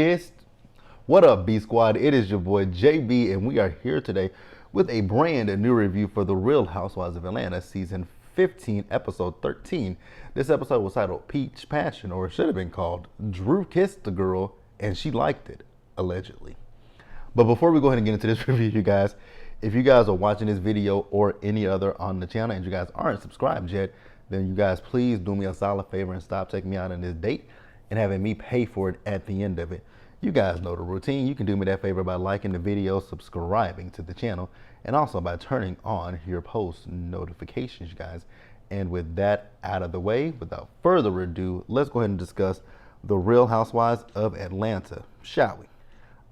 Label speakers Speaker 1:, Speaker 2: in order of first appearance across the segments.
Speaker 1: It's what up, B Squad? It is your boy JB, and we are here today with a brand new review for The Real Housewives of Atlanta, season 15, episode 13. This episode was titled Peach Passion, or it should have been called Drew Kissed the Girl and She Liked It, allegedly. But before we go ahead and get into this review, you guys, if you guys are watching this video or any other on the channel and you guys aren't subscribed yet, then you guys please do me a solid favor and stop taking me out on this date and having me pay for it at the end of it. You guys know the routine. You can do me that favor by liking the video, subscribing to the channel, and also by turning on your post notifications, you guys. And with that out of the way, without further ado, let's go ahead and discuss The Real Housewives of Atlanta, shall we?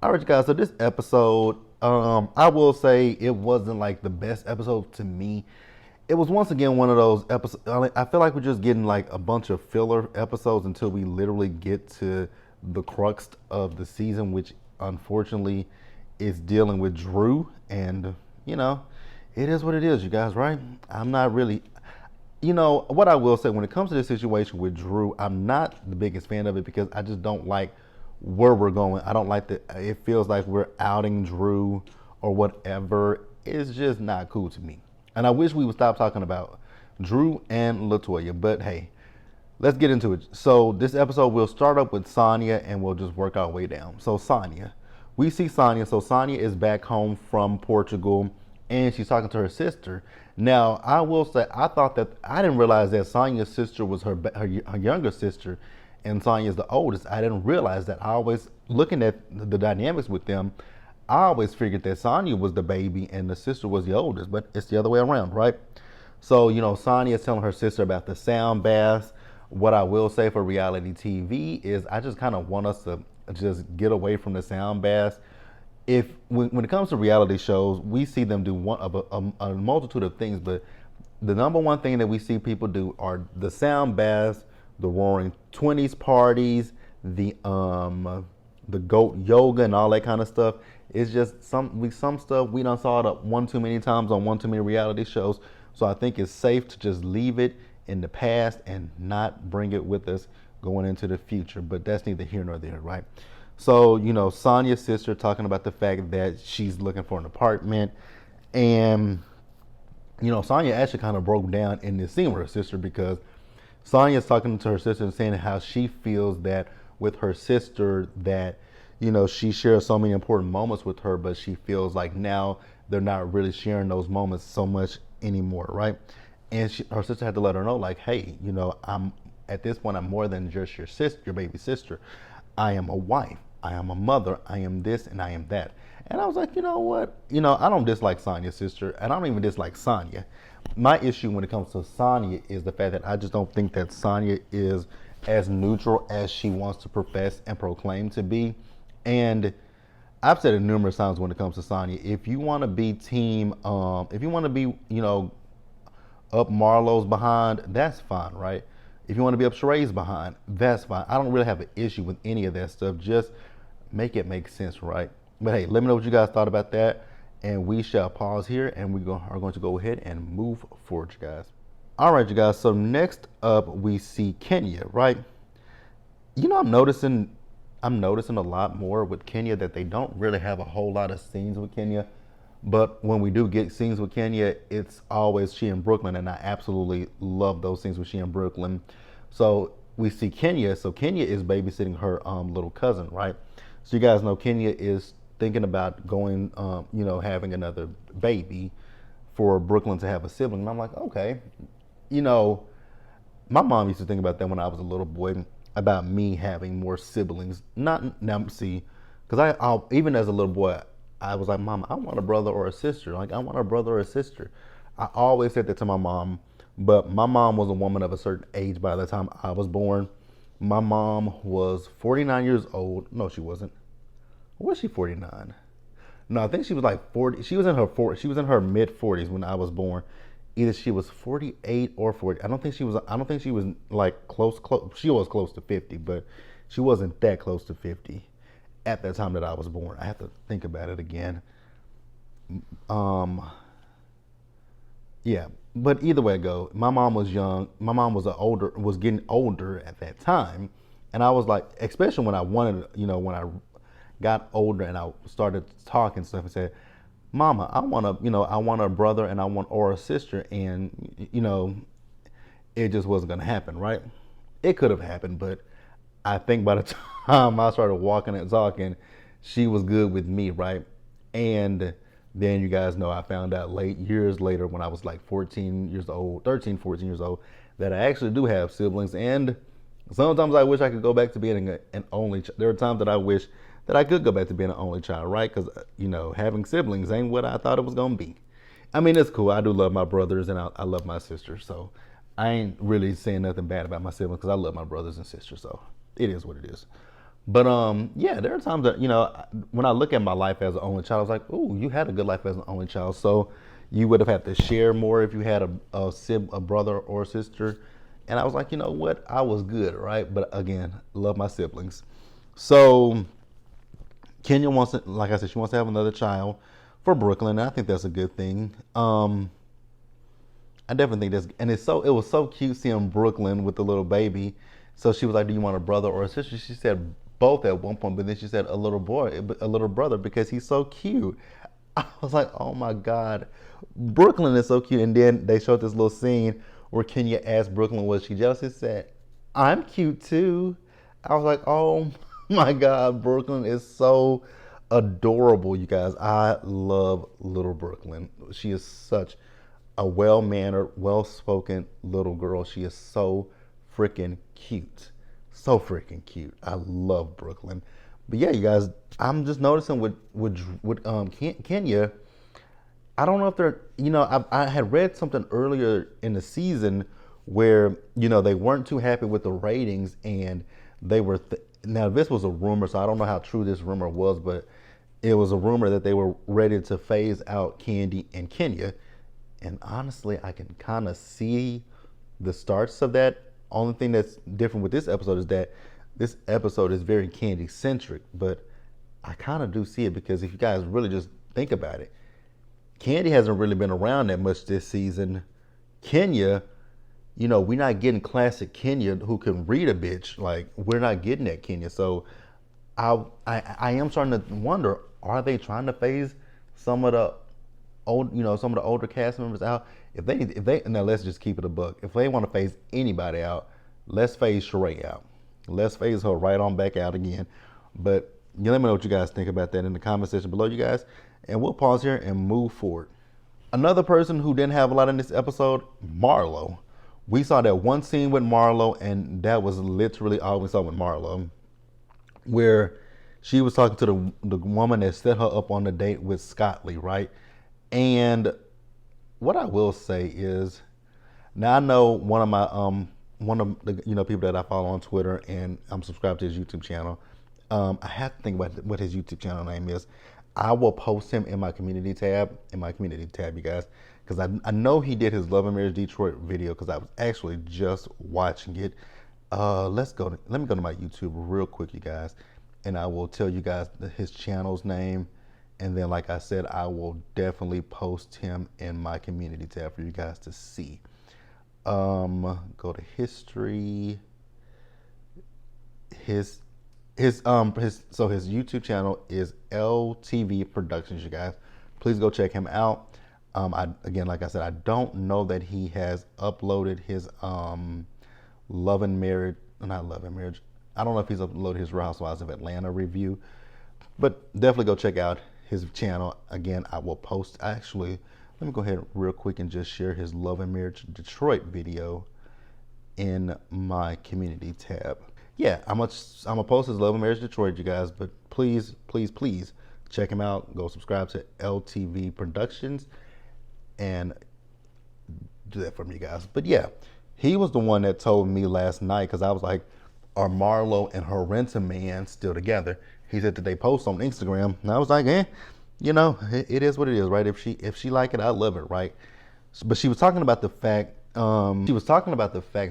Speaker 1: All right, you guys, so this episode, I will say it wasn't like the best episode to me. It was once again one of those episodes. I feel like we're just getting like a bunch of filler episodes until we literally get to the crux of the season, which unfortunately is dealing with Drew. And, you know, it is what it is, you guys, right? I'm not really, what I will say when it comes to this situation with Drew, I'm not the biggest fan of it because I just don't like where we're going. I don't like that. It feels like we're outing Drew or whatever. It's just not cool to me. And I wish we would stop talking about Drew and LaToya, but hey, let's get into it. So this episode, we'll start up with Sonya and we'll just work our way down. So Sonya, we see Sonya. So Sonya is back home from Portugal and she's talking to her sister. Now, I will say, I didn't realize that Sonya's sister was her younger sister and Sonya's the oldest. I didn't realize that. I always, looking at the dynamics with them, I always figured that Sonya was the baby and the sister was the oldest, but it's the other way around, right? So, Sonya is telling her sister about the sound baths. What I will say for reality TV is I just kind of want us to just get away from the sound baths. When it comes to reality shows, we see them do a multitude of things, but the number one thing that we see people do are the sound baths, the Roaring 20s parties, the goat yoga and all that kind of stuff. It's just some stuff we done saw it one too many times on one too many reality shows. So I think it's safe to just leave it in the past and not bring it with us going into the future. But that's neither here nor there, right? So, Sonya's sister talking about the fact that she's looking for an apartment. And, Sonya actually kind of broke down in this scene with her sister because Sonya's talking to her sister and saying how she feels that with her sister that, she shares so many important moments with her, but she feels like now they're not really sharing those moments so much anymore, right? And her sister had to let her know, like, hey, I'm at this point, I'm more than just your sister, your baby sister. I am a wife. I am a mother. I am this and I am that. And I was like, you know what? I don't dislike Sonya's sister, and I don't even dislike Sonya. My issue when it comes to Sonya is the fact that I just don't think that Sonya is as neutral as she wants to profess and proclaim to be. And I've said it numerous times when it comes to Sonya. If you want to be team, if you want to be, up Marlo's behind, that's fine, right? If you want to be up Sheree's behind, that's fine. I don't really have an issue with any of that stuff. Just make it make sense, right? But hey, let me know what you guys thought about that. And we shall pause here and are going to go ahead and move forward, you guys. All right, you guys. So next up, we see Kenya, right? I'm noticing a lot more with Kenya that they don't really have a whole lot of scenes with Kenya. But when we do get scenes with Kenya, it's always she in Brooklyn, and I absolutely love those scenes with she in Brooklyn. So we see Kenya. So Kenya is babysitting her little cousin, right? So you guys know Kenya is thinking about going, having another baby for Brooklyn to have a sibling. And I'm like, okay, my mom used to think about that when I was a little boy, about me having more siblings. Not now, see, because I even as a little boy, I was like, Mom, I want a brother or a sister. Like, I want a brother or a sister. I always said that to my mom, but my mom was a woman of a certain age by the time I was born. My mom was 49 years old. No, she wasn't. Was she 49? No, I think she was like 40. She was in her mid 40s when I was born. Either she was 48 or 40. I don't think she was like close. She was close to 50, but she wasn't that close to 50 at the time that I was born. I have to think about it again. Yeah, but either way it go, my mom was young. My mom was getting older at that time, And I was like, especially when I wanted, when I got older and I started talking stuff and said, Mama, I want a brother and or a sister, and it just wasn't gonna happen, right? It could have happened, but I think by the time I started walking and talking, she was good with me, right? And then you guys know I found out years later when I was like 14 years old, 13, 14 years old, that I actually do have siblings. And sometimes I wish I could go back to being an only child. There are times that I wish that I could go back to being an only child, right? Because, having siblings ain't what I thought it was going to be. I mean, it's cool. I do love my brothers and I love my sisters. So I ain't really saying nothing bad about my siblings because I love my brothers and sisters. So it is what it is. But yeah, there are times that when I look at my life as an only child, I was like, "Ooh, you had a good life as an only child." So you would have had to share more if you had a brother or sister. And I was like, you know what? I was good, right? But again, love my siblings. So Kenya wants to, like I said, she wants to have another child for Brooklyn, and I think that's a good thing. I definitely think that's, and it was so cute seeing Brooklyn with the little baby. So she was like, "Do you want a brother or a sister?" She said both at one point, but then she said a little boy, a little brother, because he's so cute. I was like, "Oh my God, Brooklyn is so cute." And then they showed this little scene where Kenya asked Brooklyn, "Was she jealous?" She said, "I'm cute too." I was like, "Oh my God, Brooklyn is so adorable, you guys." I love little Brooklyn. She is such a well-mannered, well-spoken little girl. She is so freaking cute. So freaking cute. I love Brooklyn. But yeah, you guys, I'm just noticing with Kenya, I don't know if they're, I had read something earlier in the season where, they weren't too happy with the ratings, and they were, now this was a rumor, so I don't know how true this rumor was, but it was a rumor that they were ready to phase out Candy and Kenya. And honestly, I can kind of see the starts of that. Only thing that's different with this episode is that this episode is very Candy centric, but I kind of do see it because if you guys really just think about it, Candy hasn't really been around that much this season. Kenya, we're not getting classic Kenya who can read a bitch. Like, we're not getting that Kenya. So I am starting to wonder, are they trying to phase some of the some of the older cast members out? If they now, let's just keep it a buck. If they want to phase anybody out, let's phase Sheree out. Let's phase her right on back out again. But let me know what you guys think about that in the comment section below, you guys. And we'll pause here and move forward. Another person who didn't have a lot in this episode, Marlo. We saw that one scene with Marlo, and that was literally all we saw with Marlo, where she was talking to the woman that set her up on the date with Scott Lee, right? And what I will say is, now I know one of the people that I follow on Twitter, and I'm subscribed to his YouTube channel. I have to think about what his YouTube channel name is. I will post him in my community tab, you guys, because I know he did his Love and Marriage Detroit video, because I was actually just watching it. Let me go to my YouTube real quick, you guys, and I will tell you guys his channel's name. And then, like I said, I will definitely post him in my community tab for you guys to see. Go to history. His YouTube channel is LTV Productions, you guys. Please go check him out. Like I said, I don't know that he has uploaded his Love and Marriage, not Love and Marriage. I don't know if he's uploaded his Real Housewives of Atlanta review, but definitely go check out his channel. Again, I will post, actually, let me go ahead real quick and just share his Love and Marriage Detroit video in my community tab. Yeah, I'm gonna post his Love and Marriage Detroit, you guys, but please, please, please check him out. Go subscribe to LTV Productions and do that for me, you guys. But yeah, he was the one that told me last night, because I was like, are Marlo and her rent-a-man still together? He said that they post on Instagram, and I was like, it is what it is, right? If she like it, I love it, right? But she was talking about the fact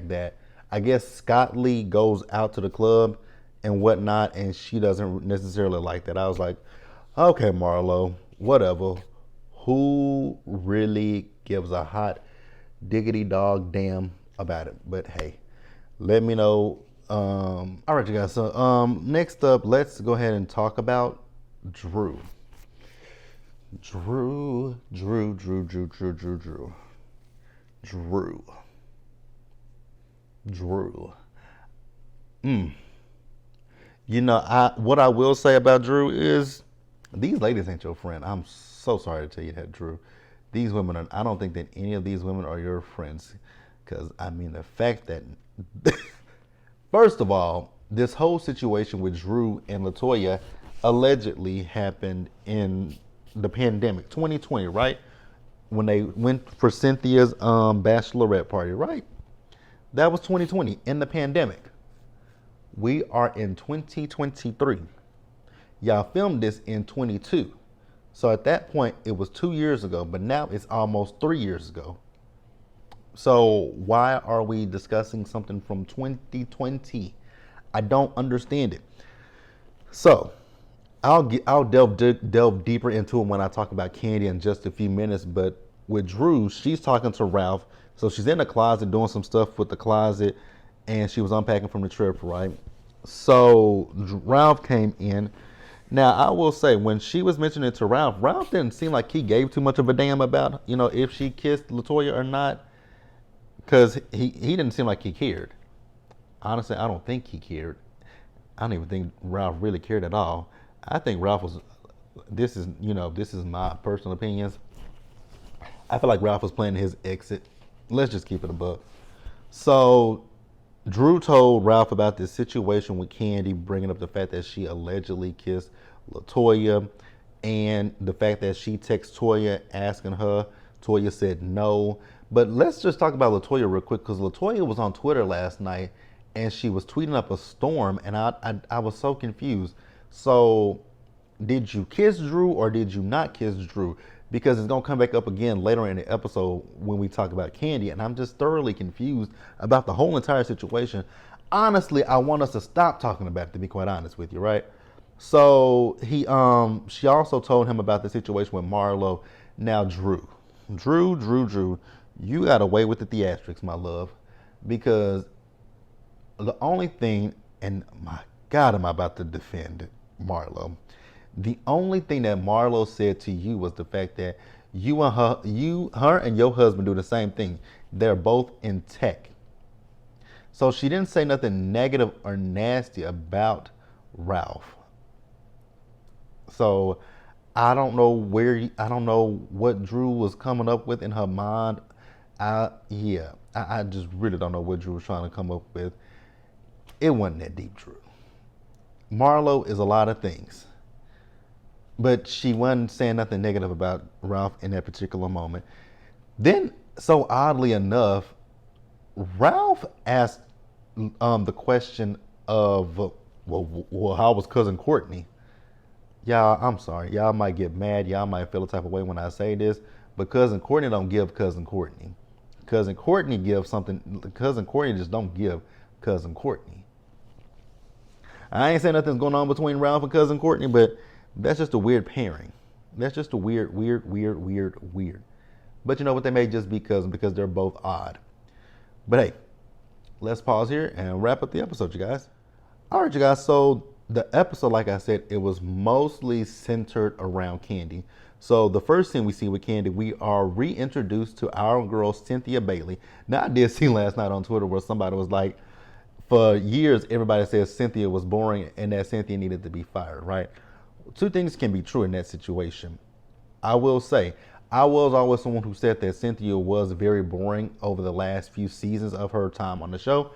Speaker 1: that I guess Scott Lee goes out to the club and whatnot, and she doesn't necessarily like that. I was like, okay, Marlo, whatever. Who really gives a hot diggity dog damn about it? But hey, let me know All right, you guys. So, next up, let's go ahead and talk about Drew. Drew. What I will say about Drew is these ladies ain't your friend. I'm so sorry to tell you that, Drew. These women are. I don't think that any of these women are your friends, because I mean the fact that first of all, this whole situation with Drew and Latoya allegedly happened in the pandemic, 2020, right? When they went for Cynthia's bachelorette party, right? That was 2020 in the pandemic. We are in 2023. Y'all filmed this in 22. So at that point, it was 2 years ago, but now it's almost 3 years ago. So why are we discussing something from 2020? I don't understand it. So I'll delve deeper into it when I talk about Candy in just a few minutes. But with Drew, she's talking to Ralph. So she's in the closet doing some stuff with the closet, and she was unpacking from the trip, right? So Ralph came in. Now I will say, when she was mentioning it to Ralph, Ralph didn't seem like he gave too much of a damn about if she kissed Latoya or not, because he didn't seem like he cared. Honestly, I don't think he cared. I don't even think Ralph really cared at all. I think Ralph was. This is my personal opinions. I feel like Ralph was planning his exit. Let's just keep it a buck. So Drew told Ralph about this situation with Candy, bringing up the fact that she allegedly kissed Latoya, and the fact that she texted Toya asking her. Toya said no. But let's just talk about Latoya real quick, because Latoya was on Twitter last night and she was tweeting up a storm, and I was so confused. So did you kiss Drew or did you not kiss Drew? Because it's gonna come back up again later in the episode when we talk about Candy, and I'm just thoroughly confused about the whole entire situation. Honestly, I want us to stop talking about it, to be quite honest with you, right? So she also told him about the situation with Marlo. Now Drew, you got away with the theatrics, my love, because the only thing, and my God, am I about to defend Marlo? The only thing that Marlo said to you was the fact that her and your husband do the same thing. They're both in tech. So she didn't say nothing negative or nasty about Ralph. So I don't know what Drew was coming up with in her mind. I just really don't know what Drew was trying to come up with. It wasn't that deep, Drew. Marlo is a lot of things, but she wasn't saying nothing negative about Ralph in that particular moment. Then, so oddly enough, Ralph asked the question of, well, how was cousin Courtney? Y'all, I'm sorry. Y'all might get mad. Y'all might feel a type of way when I say this, but cousin Courtney don't give cousin Courtney. Cousin Courtney gives something. Cousin Courtney just don't give cousin Courtney. I ain't saying nothing's going on between Ralph and cousin Courtney, but that's just a weird pairing. That's just a weird. But you know what? They may just be cousins because they're both odd. But hey, let's pause here and wrap up the episode, you guys. All right, you guys. So the episode, like I said, it was mostly centered around Candy. So the first thing we see with Candy, we are reintroduced to our girl, Cynthia Bailey. Now, I did see last night on Twitter where somebody was like, for years, everybody says Cynthia was boring and that Cynthia needed to be fired, right? Two things can be true in that situation. I will say, I was always someone who said that Cynthia was very boring over the last few seasons of her time on the show.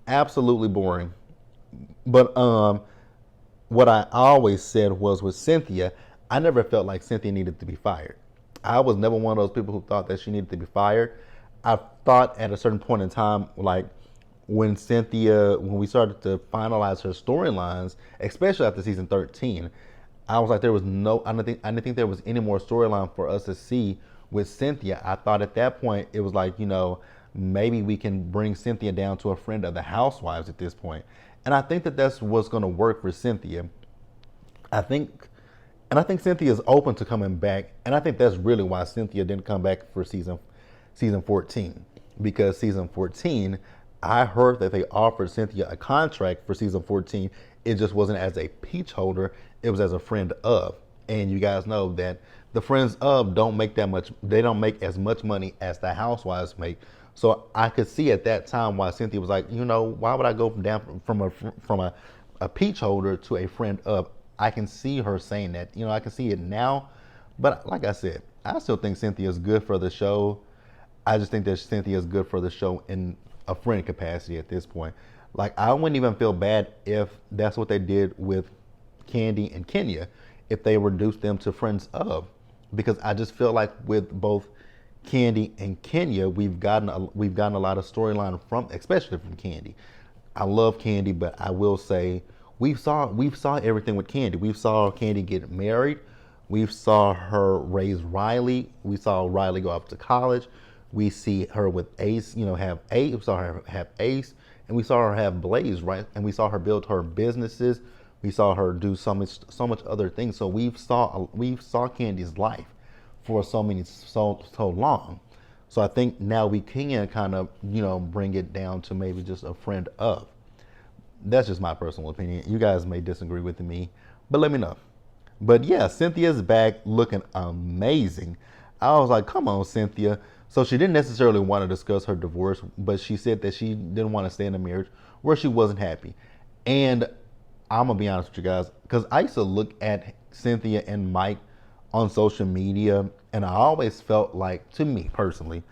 Speaker 1: Absolutely boring. But what I always said was, with Cynthia, I never felt like Cynthia needed to be fired. I was never one of those people who thought that she needed to be fired. I thought at a certain point in time, like when we started to finalize her storylines, especially after season 13, I was like, I didn't think there was any more storyline for us to see with Cynthia. I thought at that point it was like, maybe we can bring Cynthia down to a friend of the Housewives at this point. And I think that that's what's going to work for Cynthia. I think Cynthia is open to coming back, and I think that's really why Cynthia didn't come back for season 14, because season 14, I heard that they offered Cynthia a contract for season 14. It just wasn't as a peach holder, it was as a friend of. And you guys know that the friends of don't make that much, they don't make as much money as the housewives make. So I could see at that time why Cynthia was like, why would I go from a peach holder to a friend of? I can see her saying that. I can see it now. But like I said, I still think Cynthia is good for the show. I just think that Cynthia is good for the show in a friend capacity at this point. Like, I wouldn't even feel bad if that's what they did with Candy and Kenya, if they reduced them to friends of, because I just feel like with both Candy and Kenya, we've gotten a lot of storyline from, especially from Candy. I love Candy, but I will say we've saw everything with Candy. We saw Candy get married. We saw her raise Riley. We saw Riley go off to college. We see her with Ace, have Ace. We saw her have Ace, and we saw her have Blaze, right? And we saw her build her businesses. We saw her do so much other things. So we saw Candy's life for so long. So I think now we can kind of bring it down to maybe just a friend of. That's just my personal opinion. You guys may disagree with me, but let me know. But yeah, Cynthia's back looking amazing. I was like, come on, Cynthia. So she didn't necessarily want to discuss her divorce, but she said that she didn't want to stay in a marriage where she wasn't happy. And I'm going to be honest with you guys, because I used to look at Cynthia and Mike on social media, and I always felt like, to me personally,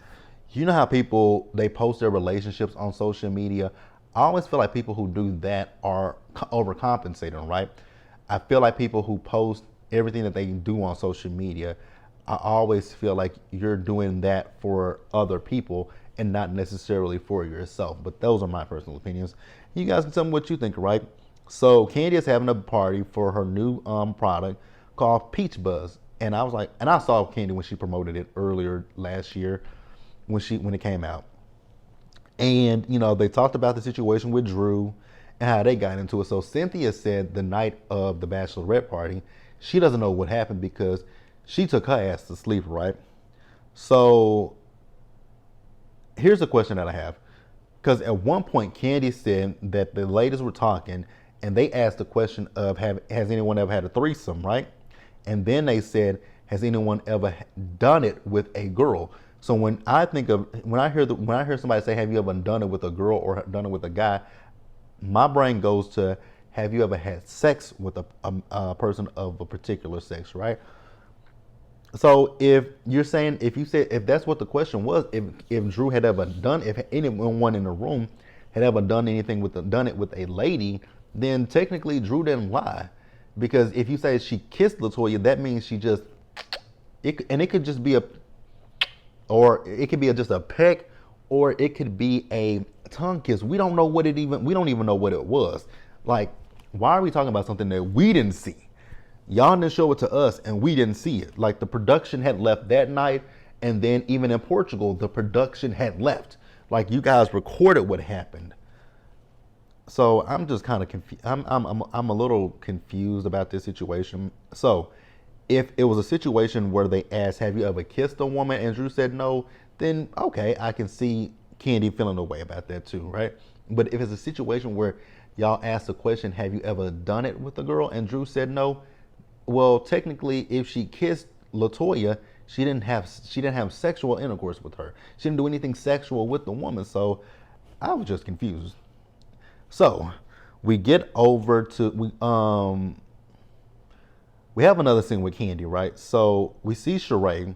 Speaker 1: you know how people, they post their relationships on social media? I always feel like people who do that are overcompensating, right? I feel like people who post everything that they do on social media, I always feel like you're doing that for other people and not necessarily for yourself. But those are my personal opinions. You guys can tell me what you think, right? So Candy is having a party for her new product called Peach Buzz. And I was like, and I saw Candy when she promoted it earlier last year when it came out. And, they talked about the situation with Drew and how they got into it. So Cynthia said the night of the bachelorette party, she doesn't know what happened because she took her ass to sleep, right? So here's a question that I have. Because at one point, Candy said that the ladies were talking and they asked the question of, has anyone ever had a threesome, right? And then they said, has anyone ever done it with a girl? So when I hear somebody say, have you ever done it with a girl or done it with a guy, my brain goes to, have you ever had sex with a person of a particular sex, right? So if you said, if that's what the question was, if Drew had ever done, if anyone in the room had ever done done it with a lady, then technically Drew didn't lie, because if you say she kissed LaToya, that means she just, and it could just be or it could be just a peck, or it could be a tongue kiss. We don't even know what it was. Like, why are we talking about something that we didn't see? Y'all didn't show it to us and we didn't see it. Like, the production had left that night, and then even in Portugal, the production had left. Like, you guys recorded what happened. So I'm just kind of confused. I'm a little confused about this situation. So if it was a situation where they asked, have you ever kissed a woman, and Drew said no, then okay, I can see Candy feeling a way about that too, right? But if it's a situation where y'all asked the question, have you ever done it with a girl, and Drew said no, well, technically, if she kissed LaToya, she didn't have sexual intercourse with her. She didn't do anything sexual with the woman. So I was just confused. So we get over to we have another scene with Candy, right? So we see Sheree.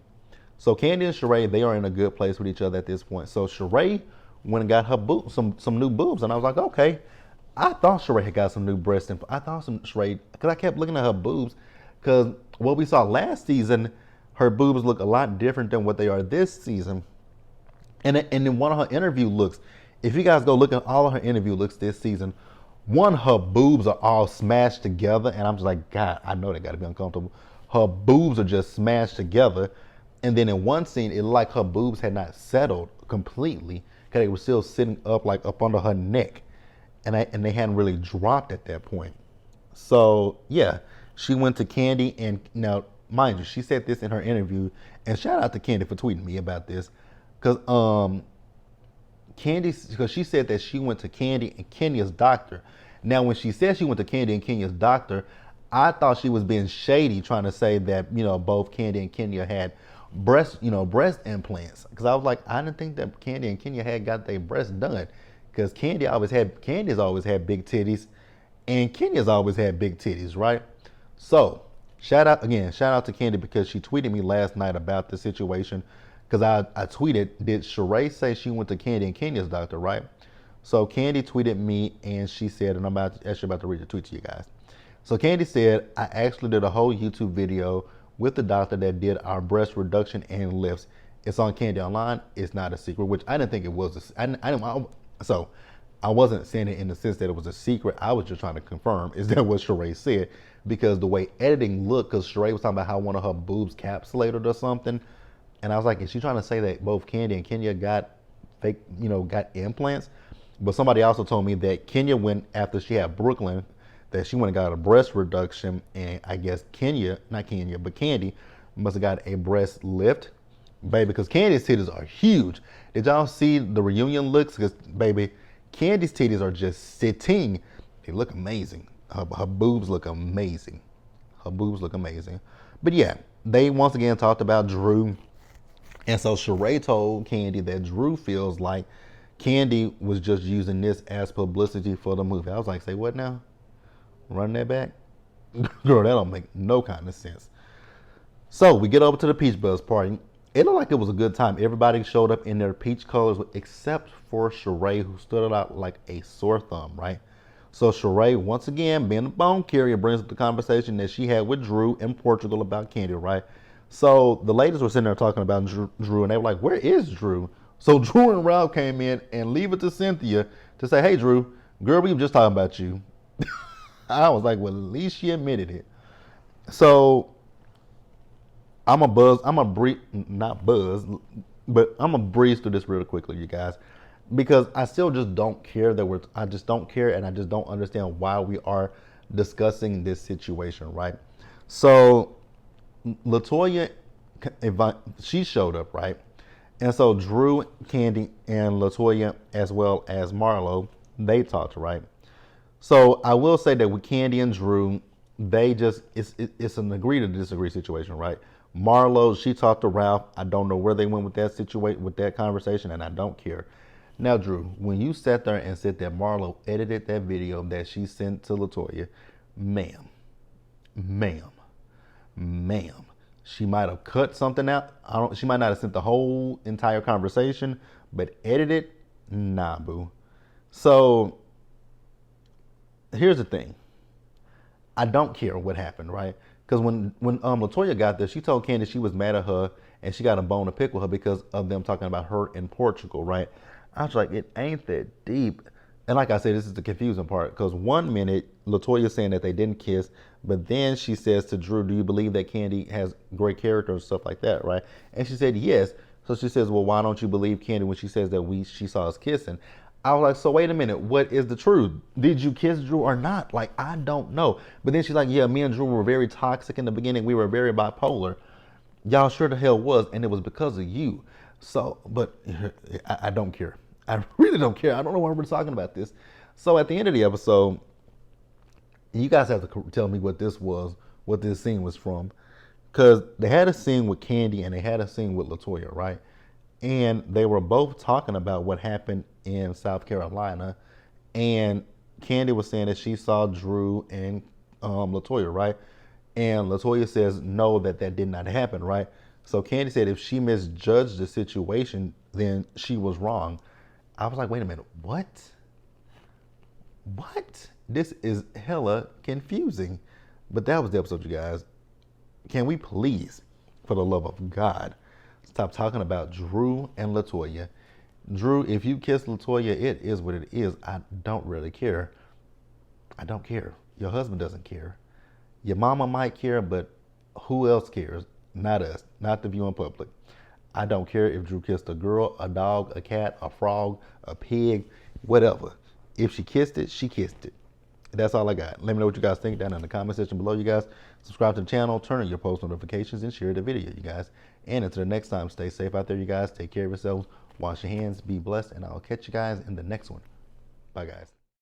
Speaker 1: So Candy and Sheree, they are in a good place with each other at this point. So Sheree went and got her some new boobs, and I was like, okay. I thought Sheree had got some new breasts, and I thought Sheree, because I kept looking at her boobs, because what we saw last season, her boobs look a lot different than what they are this season. And in one of her interview looks, if you guys go look at all of her interview looks this season, one, her boobs are all smashed together, and I'm just like, God, I know they got to be uncomfortable. Her boobs are just smashed together, and then in one scene, it looked like her boobs had not settled completely, because they were still sitting up, like up under her neck, and they hadn't really dropped at that point. So yeah, she went to Candy, and now, mind you, she said this in her interview, and shout out to Candy for tweeting me about this, because Candy, because she said that she went to Candy and Kenya's doctor. Now, when she said she went to Candy and Kenya's doctor, I thought she was being shady, trying to say that both Candy and Kenya had breast implants. Because I was like, I didn't think that Candy and Kenya had got their breasts done, because Candy's always had big titties, and Kenya's always had big titties, right? So shout out to Candy, because she tweeted me last night about the situation. Because I tweeted, did Sheree say she went to Candy and Kenya's doctor, right? So Candy tweeted me, and she said, and I'm actually about to read the tweet to you guys. So Candy said, I actually did a whole YouTube video with the doctor that did our breast reduction and lifts. It's on Candy Online. It's not a secret, which I didn't think it was. So I wasn't saying it in the sense that it was a secret. I was just trying to confirm, is that what Sheree said? Because the way editing looked, because Sheree was talking about how one of her boobs capsulated or something. And I was like, is she trying to say that both Candy and Kenya got fake, got implants? But somebody also told me that Kenya went, after she had Brooklyn, that she went and got a breast reduction, and I guess Candy must have got a breast lift, baby, because Candy's titties are huge. Did y'all see the reunion looks? Because, baby, Candy's titties are just sitting. They look amazing. Her boobs look amazing. But yeah, they once again talked about Drew. And so Sheree told Candy that Drew feels like Candy was just using this as publicity for the movie. I was like, say what now? Run that back? Girl, that don't make no kind of sense. So we get over to the Peach Buzz party. It looked like it was a good time. Everybody showed up in their peach colors except for Sheree, who stood out like a sore thumb, right? So Sheree, once again, being a bone carrier, brings up the conversation that she had with Drew in Portugal about Candy, right? So the ladies were sitting there talking about Drew, and they were like, where is Drew? So Drew and Rob came in and leave it to Cynthia to say, hey, Drew, girl, we were just talking about you. I was like, well, at least she admitted it. So I'm a breeze through this real quickly, you guys, because I still just don't care I just don't care, and I just don't understand why we are discussing this situation, right? So LaToya, she showed up, right? And so Drew, Candy, and LaToya, as well as Marlo, they talked, right? So I will say that with Candy and Drew, it's an agree to disagree situation, right? Marlo, she talked to Ralph. I don't know where they went with that conversation, and I don't care. Now, Drew, when you sat there and said that Marlo edited that video that she sent to LaToya, ma'am, she might have cut something out. She might not have sent the whole entire conversation, but edited, nah, boo. So here's the thing. I don't care what happened, right? Because when LaToya got there, she told Candy she was mad at her and she got a bone to pick with her because of them talking about her in Portugal, right? I was like, it ain't that deep. And like I said, this is the confusing part, because 1 minute LaToya's saying that they didn't kiss, but then she says to Drew, do you believe that Candy has great character and stuff like that, right? And she said yes. So she says, well, why don't you believe Candy when she says that she saw us kissing? I was like, so wait a minute, what is the truth? Did you kiss Drew or not? Like, I don't know. But then she's like, yeah, me and Drew were very toxic in the beginning. We were very bipolar. Y'all sure the hell was, and it was because of you. So, but I don't care. I really don't care. I don't know why we're talking about this. So at the end of the episode, you guys have to tell me what this scene was from. Because they had a scene with Candy and they had a scene with LaToya, right? And they were both talking about what happened in South Carolina. And Candy was saying that she saw Drew and LaToya, right? And LaToya says, no, that did not happen, right? So Candy said if she misjudged the situation, then she was wrong. I was like, wait a minute, what? This is hella confusing. But that was the episode, you guys. Can we please, for the love of God, stop talking about Drew and LaToya? Drew, if you kiss LaToya, it is what it is. I don't really care. I don't care. Your husband doesn't care. Your mama might care, but who else cares? Not us, not the viewing public. I don't care if Drew kissed a girl, a dog, a cat, a frog, a pig, whatever. If she kissed it, she kissed it. That's all I got. Let me know what you guys think down in the comment section below, you guys. Subscribe to the channel, turn on your post notifications, and share the video, you guys. And until the next time, stay safe out there, you guys. Take care of yourselves. Wash your hands, be blessed, and I'll catch you guys in the next one. Bye, guys.